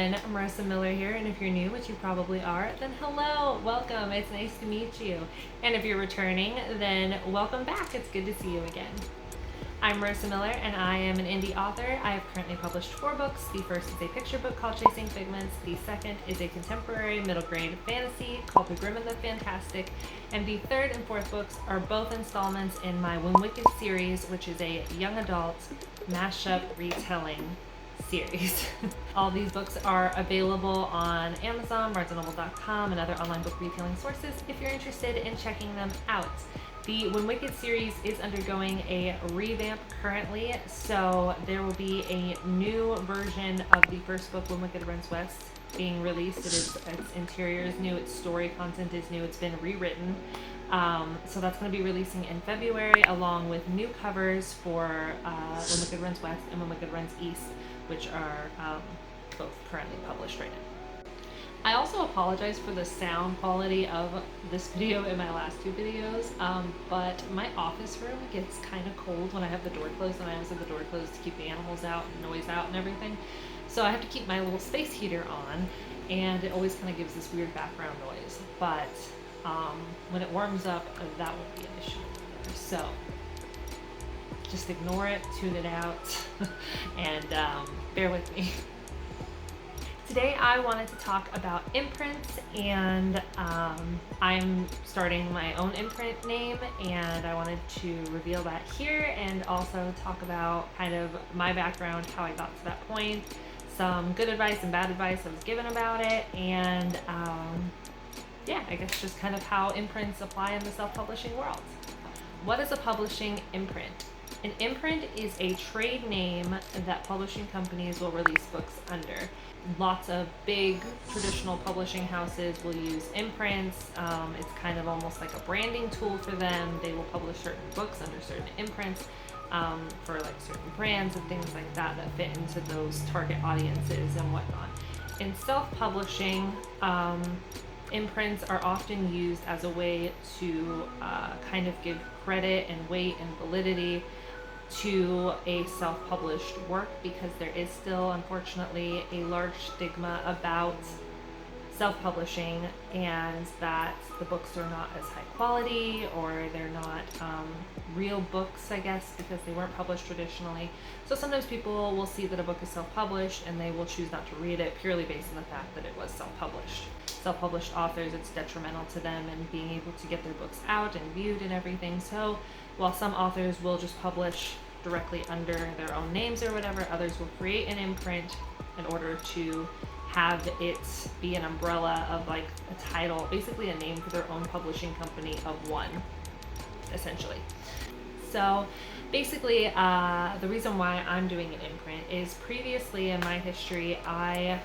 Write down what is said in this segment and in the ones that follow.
everyone, Marissa Miller here, and if you're new, which you probably are, then hello, welcome, it's nice to meet you. And if you're returning, then welcome back, it's good to see you again. I'm Marissa Miller, and I am an indie author. I have currently published 4 books. The first is a picture book called Chasing Figments. The second is a contemporary middle grade fantasy called The Grim and the Fantastic. And the third and fourth books are both installments in my When Wicked series, which is a young adult mashup retelling series. All these books are available on Amazon, BarnesandNoble.com, and other online book retailing sources if you're interested in checking them out. The When Wicked series is undergoing a revamp currently, so there will be a new version of the first book, When Wicked Runs West, being released. Its interior is new, its story content is new, it's been rewritten. So that's going to be releasing in February, along with new covers for When Wicked Runs West and When Wicked Runs East, which are both currently published right now. I also apologize for the sound quality of this video and my last 2 videos, but my office room gets kind of cold when I have the door closed, and I always have the door closed to keep the animals out and noise out and everything. So I have to keep my little space heater on, and it always kind of gives this weird background noise. But when it warms up, that won't be an issue either. So just ignore it, tune it out, and bear with me. Today I wanted to talk about Imprint, and I'm starting my own Imprint name, and I wanted to reveal that here and also talk about kind of my background, how I got to that point, some good advice and bad advice I was given about it, and yeah, I guess just kind of how imprints apply in the self-publishing world. What is a publishing imprint? An imprint is a trade name that publishing companies will release books under. Lots of big traditional publishing houses will use imprints. It's kind of almost like a branding tool for them. They will publish certain books under certain imprints for like certain brands and things like that that fit into those target audiences and whatnot. In self-publishing, imprints are often used as a way to kind of give credit and weight and validity to a self-published work, because there is still, unfortunately, a large stigma about self-publishing, and that the books are not as high quality, or they're not real books, I guess, because they weren't published traditionally. So sometimes people will see that a book is self-published and they will choose not to read it purely based on the fact that it was self-published. Self-published authors, it's detrimental to them and being able to get their books out and viewed and everything. So while some authors will just publish directly under their own names or whatever, others will create an imprint in order to have it be an umbrella of like a title, basically a name for their own publishing company of one, essentially. So basically, the reason why I'm doing an imprint is previously in my history, I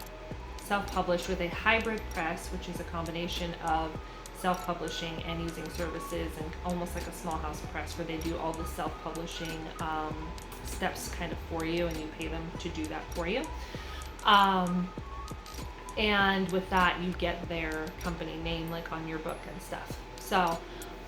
self-published with a hybrid press, which is a combination of self-publishing and using services, and almost like a small house press where they do all the self-publishing steps kind of for you, and you pay them to do that for you. And with that, you get their company name like on your book and stuff. So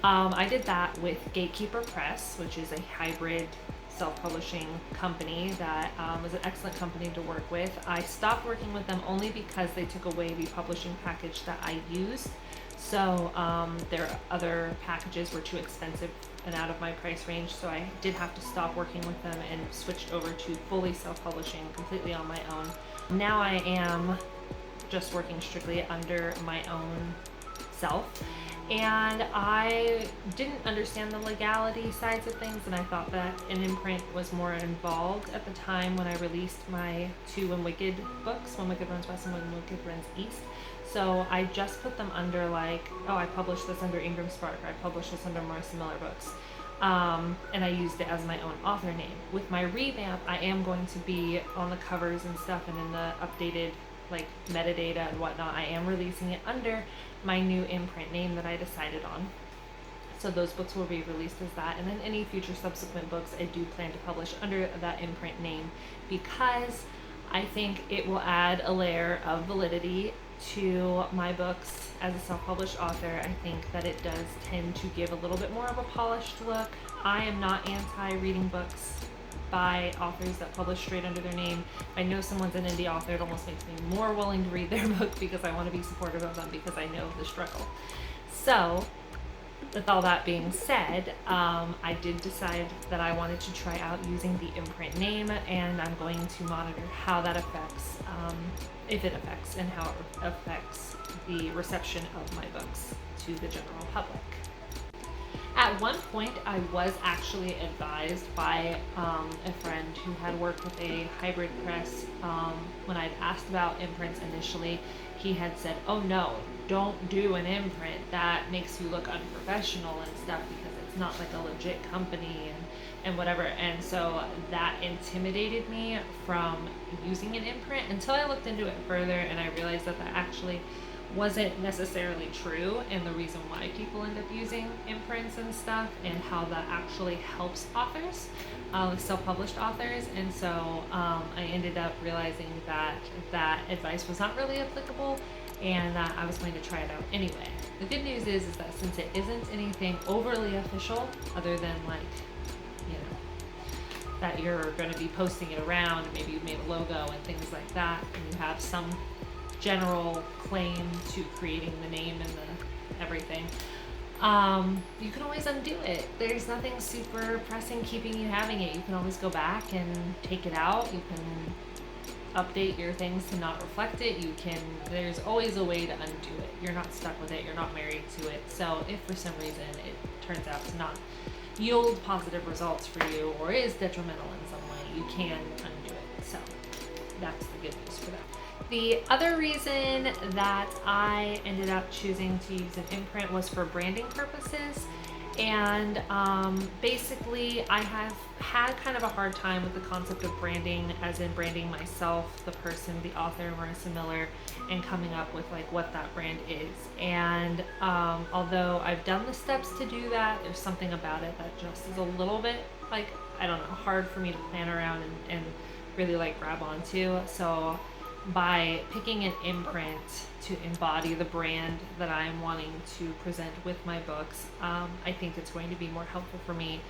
I did that with Gatekeeper Press, which is a hybrid self-publishing company that was an excellent company to work with. I stopped working with them only because they took away the publishing package that I used. So their other packages were too expensive and out of my price range, so I did have to stop working with them and switched over to fully self-publishing completely on my own. Now I am just working strictly under my own self, and I didn't understand the legality sides of things, and I thought that an imprint was more involved at the time when I released my 2 When Wicked books, When Wicked Runs West and When Wicked Runs East. So I just put them under like, oh, I published this under Ingram Spark, or I published this under Marissa Miller Books, and I used it as my own author name. With my revamp, I am going to be on the covers and stuff, and in the updated like metadata and whatnot, I am releasing it under my new imprint name that I decided on. So those books will be released as that, and then any future subsequent books I do plan to publish under that imprint name, because I think it will add a layer of validity to my books as a self-published author. I think that it does tend to give a little bit more of a polished look. I am not anti-reading books buy authors that publish straight under their name. If I know someone's an indie author, it almost makes me more willing to read their book because I want to be supportive of them because I know the struggle. So with all that being said, I did decide that I wanted to try out using the Imprint name, and I'm going to monitor how that affects, if it affects, and how it affects the reception of my books to the general public. At one point, I was actually advised by a friend who had worked with a hybrid press. When I'd asked about imprints initially, he had said, "Oh no, don't do an imprint. That makes you look unprofessional and stuff because it's not like a legit company and whatever." And so that intimidated me from using an imprint until I looked into it further, and I realized that that actually wasn't necessarily true, and the reason why people end up using imprints and stuff, and how that actually helps authors, self-published authors. And so I ended up realizing that that advice was not really applicable, and that I was going to try it out anyway. The good news is that since it isn't anything overly official, other than like, you know, that you're going to be posting it around, and maybe you've made a logo and things like that, and you have some general claim to creating the name and the everything, you can always undo it. There's nothing super pressing keeping you having it. You can always go back and take it out. You can update your things to not reflect it. There's always a way to undo it. You're not stuck with it. You're not married to it. So if for some reason it turns out to not yield positive results for you, or is detrimental in some way, you can undo it. So that's the good news for that. The other reason that I ended up choosing to use an imprint was for branding purposes. And basically, I have had kind of a hard time with the concept of branding, as in branding myself, the person, the author, Marissa Miller, and coming up with like what that brand is. And although I've done the steps to do that, there's something about it that just is a little bit like, I don't know, hard for me to plan around and really like grab onto. So by picking an imprint to embody the brand that I'm wanting to present with my books, I think it's going to be more helpful for me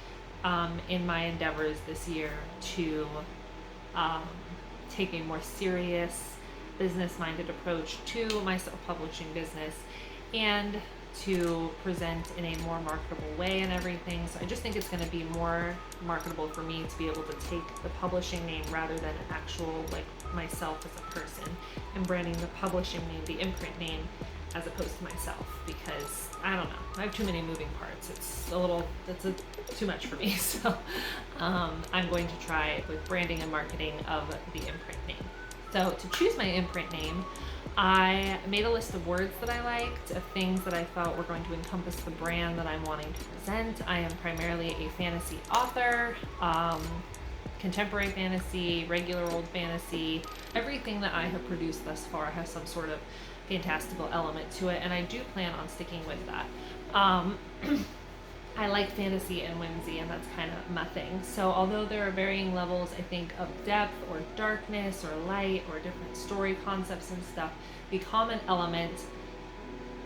in my endeavors this year to take a more serious, business-minded approach to my self-publishing business, and to present in a more marketable way and everything. So I just think it's going to be more marketable for me to be able to take the publishing name rather than an actual, like, myself as a person, and branding the publishing name, the imprint name, as opposed to myself, because I don't know, I have too many moving parts. That's too much for me. So I'm going to try with branding and marketing of the imprint name. So to choose my imprint name, I made a list of words that I liked, of things that I felt were going to encompass the brand that I'm wanting to present. I am primarily a fantasy author, contemporary fantasy, regular old fantasy. Everything that I have produced thus far has some sort of fantastical element to it, and I do plan on sticking with that. I like fantasy and whimsy, and that's kind of my thing. So although there are varying levels, I think, of depth or darkness or light or different story concepts and stuff, the common element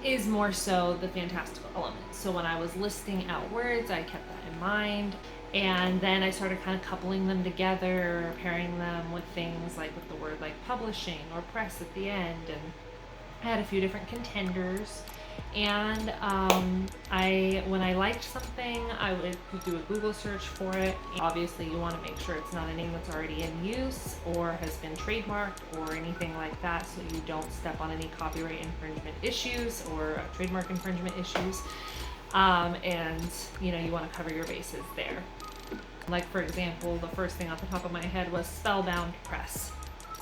is more so the fantastical element. So when I was listing out words, I kept that in mind. And then I started kind of coupling them together, pairing them with things like with the word like publishing or press at the end. And I had a few different contenders. And when I liked something, I would do a Google search for it. Obviously, you want to make sure it's not a name that's already in use or has been trademarked or anything like that, so you don't step on any copyright infringement issues or trademark infringement issues. And you want to cover your bases there. Like, for example, the first thing off the top of my head was Spellbound Press,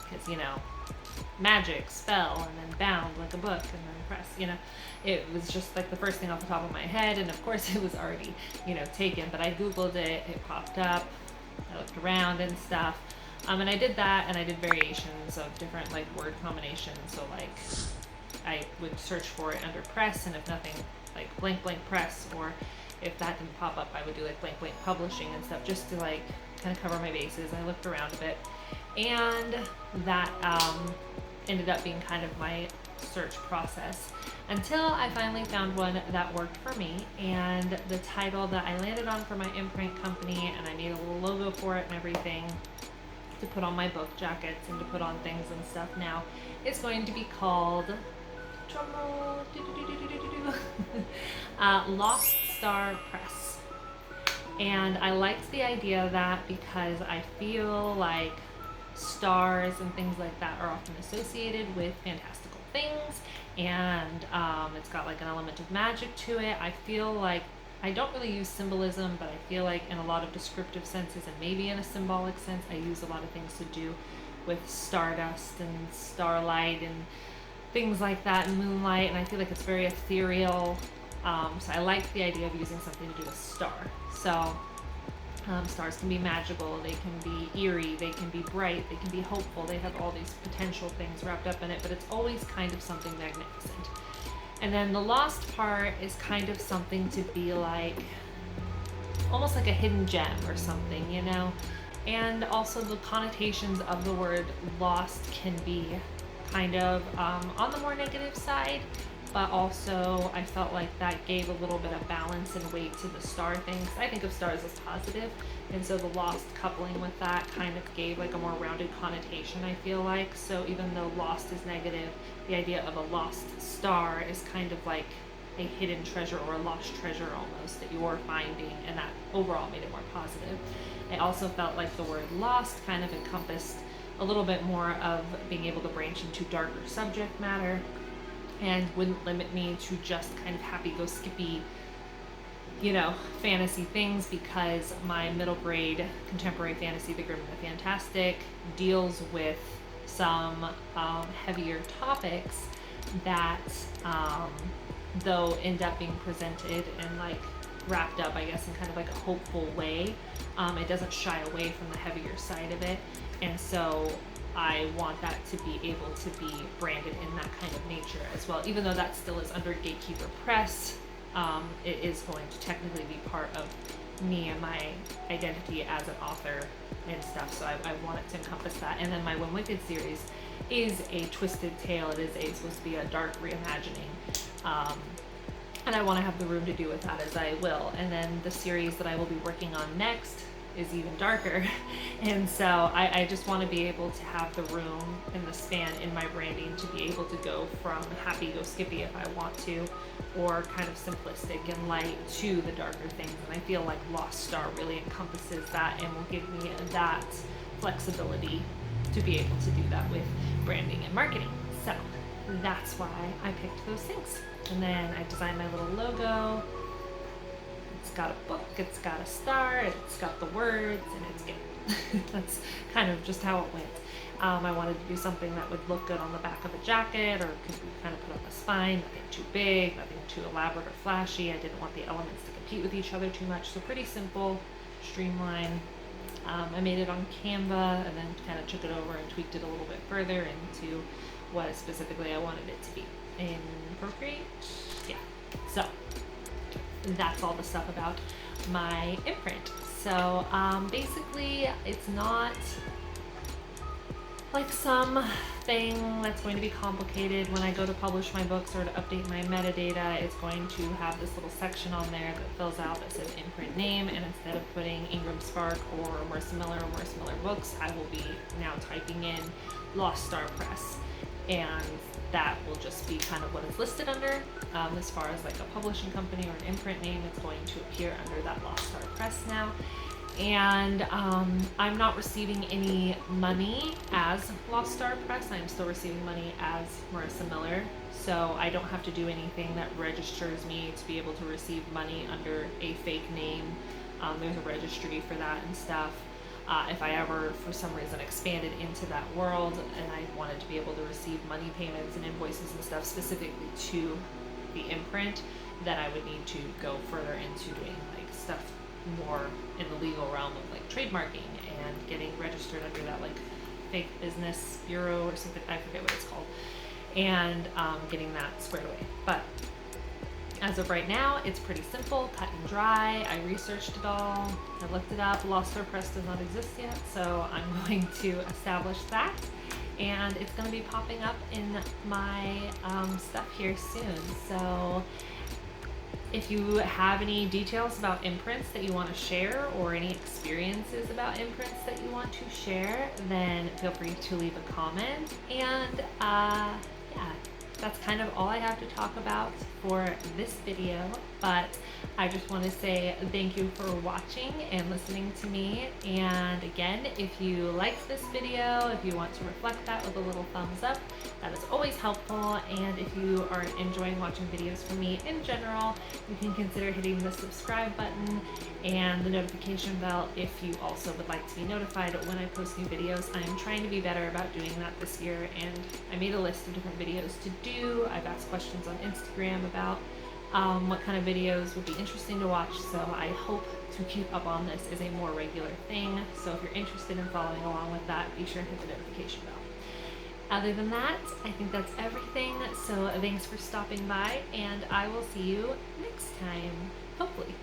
because magic, spell, and then bound like a book, and then press, it was just like the first thing off the top of my head. And of course it was already taken, but I googled it, it popped up, I looked around and stuff, and I did that, and I did variations of different like word combinations. So like I would search for it under press, and if nothing, like blank press, or if that didn't pop up, I would do like blank publishing and stuff, just to like kind of cover my bases. I looked around a bit, and that ended up being kind of my search process until I finally found one that worked for me. And the title that I landed on for my Imprint company, and I made a little logo for it and everything to put on my book jackets and to put on things and stuff now, is going to be called, drumroll, Lost Star Press. And I liked the idea of that because I feel like stars and things like that are often associated with fantastical things, and it's got like an element of magic to it. I feel like I don't really use symbolism, but I feel like in a lot of descriptive senses and maybe in a symbolic sense, I use a lot of things to do with stardust and starlight and things like that, and moonlight, and I feel like it's very ethereal. So I like the idea of using something to do with star. So stars can be magical, they can be eerie, they can be bright, they can be hopeful, they have all these potential things wrapped up in it, but it's always kind of something magnificent. And then the lost part is kind of something to be like, almost like a hidden gem or something, you know? And also the connotations of the word lost can be kind of on the more negative side, but also I felt like that gave a little bit of balance and weight to the star things. I think of stars as positive, and so the lost coupling with that kind of gave like a more rounded connotation, I feel like. So even though lost is negative, the idea of a lost star is kind of like a hidden treasure or a lost treasure almost that you're finding, and that overall made it more positive. I also felt like the word lost kind of encompassed a little bit more of being able to branch into darker subject matter, and wouldn't limit me to just kind of happy-go-skippy, you know, fantasy things, because my middle grade contemporary fantasy, The Grim and the Fantastic, deals with some heavier topics that, though end up being presented and like wrapped up, I guess, in kind of like a hopeful way, it doesn't shy away from the heavier side of it. And so I want that to be able to be branded in that kind of nature as well. Even though that still is under Gatekeeper Press, it is going to technically be part of me and my identity as an author and stuff. So I want it to encompass that. And then my When Wicked series is a twisted tale. It is supposed to be a dark reimagining. And I want to have the room to do with that, as I will. And then the series that I will be working on next is even darker, and so I just want to be able to have the room and the span in my branding to be able to go from happy-go-skippy if I want to, or kind of simplistic and light to the darker things. And I feel like Lost Star really encompasses that and will give me that flexibility to be able to do that with branding and marketing. So that's why I picked those things. And then I designed my little logo. It's got a book, it's got a star, it's got the words, and it's good. That's kind of just how it went. I wanted to do something that would look good on the back of a jacket, or could be kind of put on the spine, nothing too big, nothing too elaborate or flashy. I didn't want the elements to compete with each other too much, so pretty simple, streamlined. I made it on Canva and then kind of took it over and tweaked it a little bit further into what specifically I wanted it to be. In Procreate? Yeah. So that's all the stuff about my imprint. So basically it's not like something that's going to be complicated. When I go to publish my books or to update my metadata, it's going to have this little section on there that fills out that says imprint name, and instead of putting Ingram Spark or Marissa Miller or Marissa Miller Books, I will be now typing in Lost Star Press, and that will just be kind of what it's listed under. As far as like a publishing company or an imprint name, it's going to appear under that Lost Star Press now. And I'm not receiving any money as Lost Star Press. I'm still receiving money as Marissa Miller. So I don't have to do anything that registers me to be able to receive money under a fake name. There's a registry for that and stuff. If I ever, for some reason, expanded into that world and I wanted to be able to receive money payments and invoices and stuff specifically to the imprint, then I would need to go further into doing like stuff more in the legal realm of like trademarking and getting registered under that like fake business bureau or something. I forget what it's called, and getting that squared away. But as of right now, it's pretty simple, cut and dry. I researched it all. I looked it up. Lost Star Press does not exist yet, so I'm going to establish that. and it's going to be popping up in my stuff here soon. So if you have any details about imprints that you want to share, or any experiences about imprints that you want to share, then feel free to leave a comment. And yeah, that's kind of all I have to talk about for this video, but I just want to say thank you for watching and listening to me. And again, if you liked this video, if you want to reflect that with a little thumbs up, that is always helpful. And if you are enjoying watching videos from me in general, you can consider hitting the subscribe button and the notification bell if you also would like to be notified when I post new videos. I am trying to be better about doing that this year, and I made a list of different videos to do. I've asked questions on Instagram about what kind of videos would be interesting to watch, so I hope to keep up on this as a more regular thing. So if you're interested in following along with that, be sure to hit the notification bell. Other than that, I think that's everything. So thanks for stopping by, and I will see you next time, hopefully.